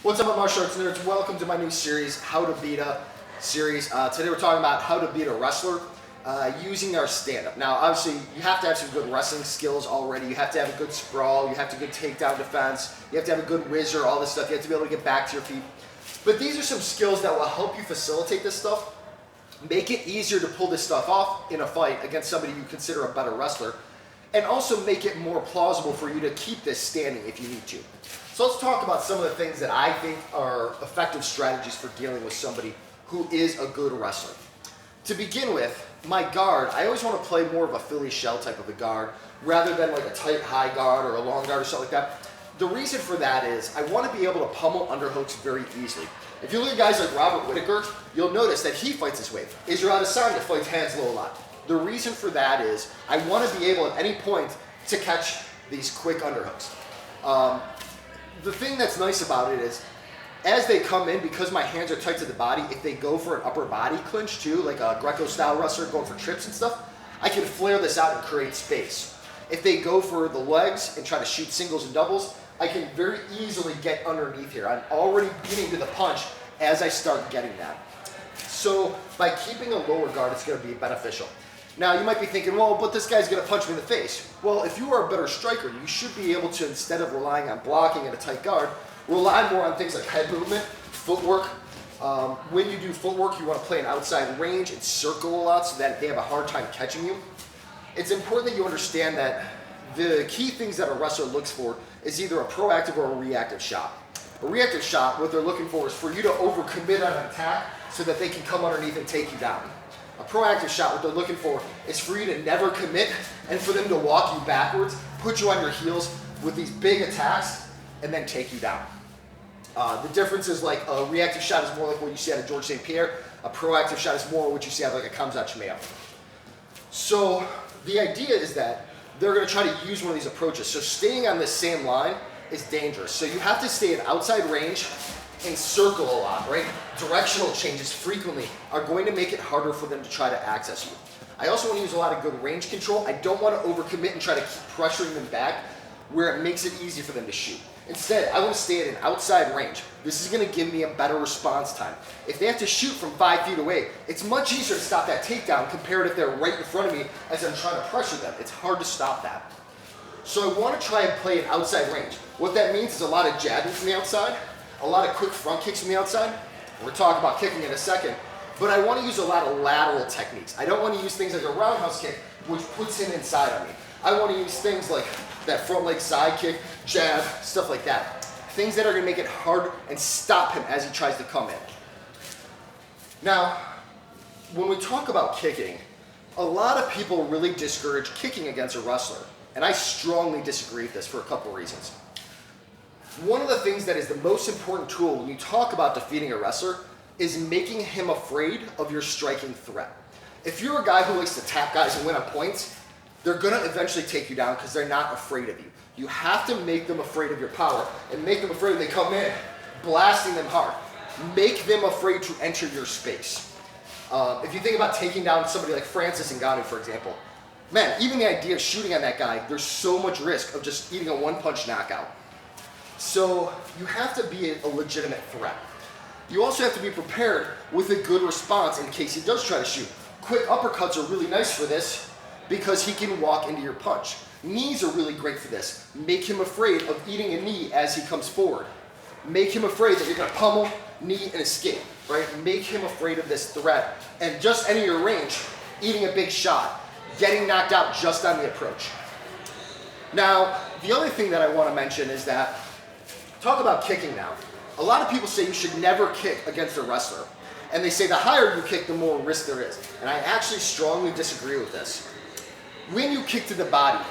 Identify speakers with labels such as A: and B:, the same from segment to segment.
A: What's up, my martial arts nerds? Welcome to my new series, How to Beat a series. Today we're talking about how to beat a wrestler using our stand-up. Now, obviously, you have to have some good wrestling skills already. You have to have a good sprawl. You have to have a good takedown defense. You have to have a good whizzer, all this stuff. You have to be able to get back to your feet. But these are some skills that will help you facilitate this stuff, make it easier to pull this stuff off in a fight against somebody you consider a better wrestler, and also make it more plausible for you to keep this standing if you need to. So let's talk about some of the things that I think are effective strategies for dealing with somebody who is a good wrestler. To begin with, my guard, I always want to play more of a Philly shell type of a guard rather than like a tight high guard or a long guard or something like that. The reason for that is I want to be able to pummel underhooks very easily. If you look at guys like Robert Whitaker, you'll notice that he fights this way. Israel Adesanya fights hands low a lot. The reason for that is I want to be able at any point to catch these quick underhooks. The thing that's nice about it is as they come in, because my hands are tight to the body, if they go for an upper body clinch too, like a Greco style wrestler going for trips and stuff, I can flare this out and create space. If they go for the legs and try to shoot singles and doubles, I can very easily get underneath here. I'm already beating to the punch as I start getting that. So by keeping a lower guard, it's going to be beneficial. Now you might be thinking, well, but this guy's going to punch me in the face. Well, if you are a better striker, you should be able to, instead of relying on blocking in a tight guard, rely more on things like head movement, footwork. When you do footwork, you want to play an outside range and circle a lot so that they have a hard time catching you. It's important that you understand that the key things that a wrestler looks for is either a proactive or a reactive shot. A reactive shot, what they're looking for is for you to overcommit on an attack so that they can come underneath and take you down. A proactive shot, what they're looking for is for you to never commit and for them to walk you backwards, put you on your heels with these big attacks, and then take you down. The difference is like a reactive shot is more like what you see out of George St. Pierre. A proactive shot is more what you see out of like a Khamzat Chimaev. So the idea is that they're going to try to use one of these approaches. So staying on this same line is dangerous. So you have to stay in outside range and circle a lot, right? Directional changes frequently are going to make it harder for them to try to access you. I also want to use a lot of good range control. I don't want to overcommit and try to keep pressuring them back where it makes it easy for them to shoot. Instead, I want to stay at an outside range. This is going to give me a better response time. If they have to shoot from 5 feet away, it's much easier to stop that takedown compared if they're right in front of me as I'm trying to pressure them. It's hard to stop that. So I want to try and play an outside range. What that means is a lot of jabbing from the outside, a lot of quick front kicks from the outside. We'll talk about kicking in a second. But I want to use a lot of lateral techniques. I don't want to use things like a roundhouse kick, which puts him inside on me. I want to use things like that front leg side kick, jab, stuff like that. Things that are going to make it hard and stop him as he tries to come in. Now, when we talk about kicking, a lot of people really discourage kicking against a wrestler. And I strongly disagree with this for a couple reasons. One of the things that is the most important tool when you talk about defeating a wrestler is making him afraid of your striking threat. If you're a guy who likes to tap guys and win on points, they're going to eventually take you down because they're not afraid of you. You have to make them afraid of your power and make them afraid when they come in, blasting them hard. Make them afraid to enter your space. If you think about taking down somebody like Francis Ngannou, for example, man, even the idea of shooting on that guy, there's so much risk of just eating a one-punch knockout. So you have to be a legitimate threat. You also have to be prepared with a good response in case he does try to shoot. Quick uppercuts are really nice for this because he can walk into your punch. Knees are really great for this. Make him afraid of eating a knee as he comes forward. Make him afraid that you're going to pummel, knee, and escape, right? Make him afraid of this threat. And just enter your range, eating a big shot, getting knocked out just on the approach. Now, the other thing that I want to mention is that, talk about kicking now. A lot of people say you should never kick against a wrestler. And they say the higher you kick, the more risk there is. And I actually strongly disagree with this. When you kick to the body,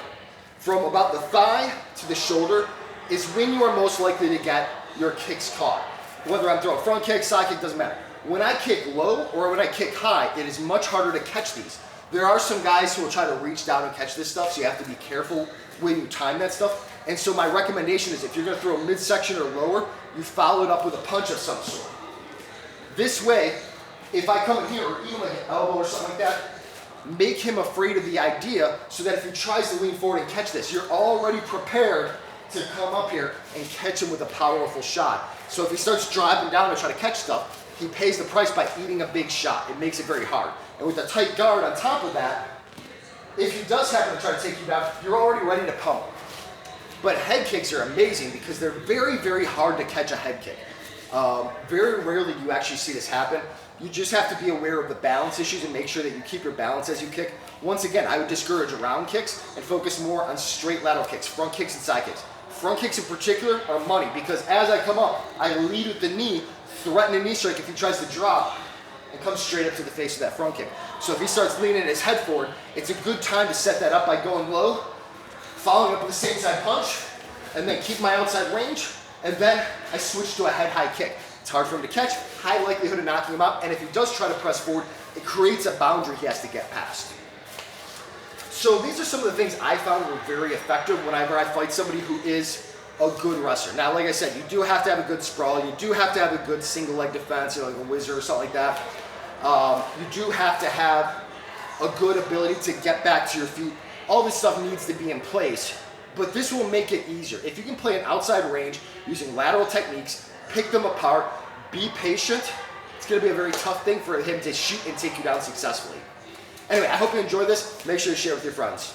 A: from about the thigh to the shoulder, is when you are most likely to get your kicks caught. Whether I'm throwing front kick, side kick, doesn't matter. When I kick low or when I kick high, it is much harder to catch these. There are some guys who will try to reach down and catch this stuff, so you have to be careful when you time that stuff. And so my recommendation is if you're going to throw midsection or lower, you follow it up with a punch of some sort. This way, if I come in here, or even like an elbow or something like that, make him afraid of the idea so that if he tries to lean forward and catch this, you're already prepared to come up here and catch him with a powerful shot. So if he starts driving down to try to catch stuff, he pays the price by eating a big shot. It makes it very hard. And with a tight guard on top of that, if he does happen to try to take you down, you're already ready to pummel. But head kicks are amazing because they're very, very hard to catch a head kick. Very rarely do you actually see this happen. You just have to be aware of the balance issues and make sure that you keep your balance as you kick. Once again, I would discourage round kicks and focus more on straight lateral kicks, front kicks and side kicks. Front kicks in particular are money because as I come up, I lead with the knee, threaten a knee strike if he tries to drop and come straight up to the face of that front kick. So if he starts leaning his head forward, it's a good time to set that up by going low, following up with the same side punch, and then keep my outside range, and then I switch to a head high kick. It's hard for him to catch, high likelihood of knocking him out, and if he does try to press forward, it creates a boundary he has to get past. So these are some of the things I found were very effective whenever I fight somebody who is a good wrestler. Now, like I said, you do have to have a good sprawl, you do have to have a good single leg defense, like a wizard or something like that. You do have to have a good ability to get back to your feet. All this stuff needs to be in place, but this will make it easier. If you can play an outside range using lateral techniques, pick them apart, be patient, it's gonna be a very tough thing for him to shoot and take you down successfully. Anyway, I hope you enjoyed this. Make sure to share with your friends.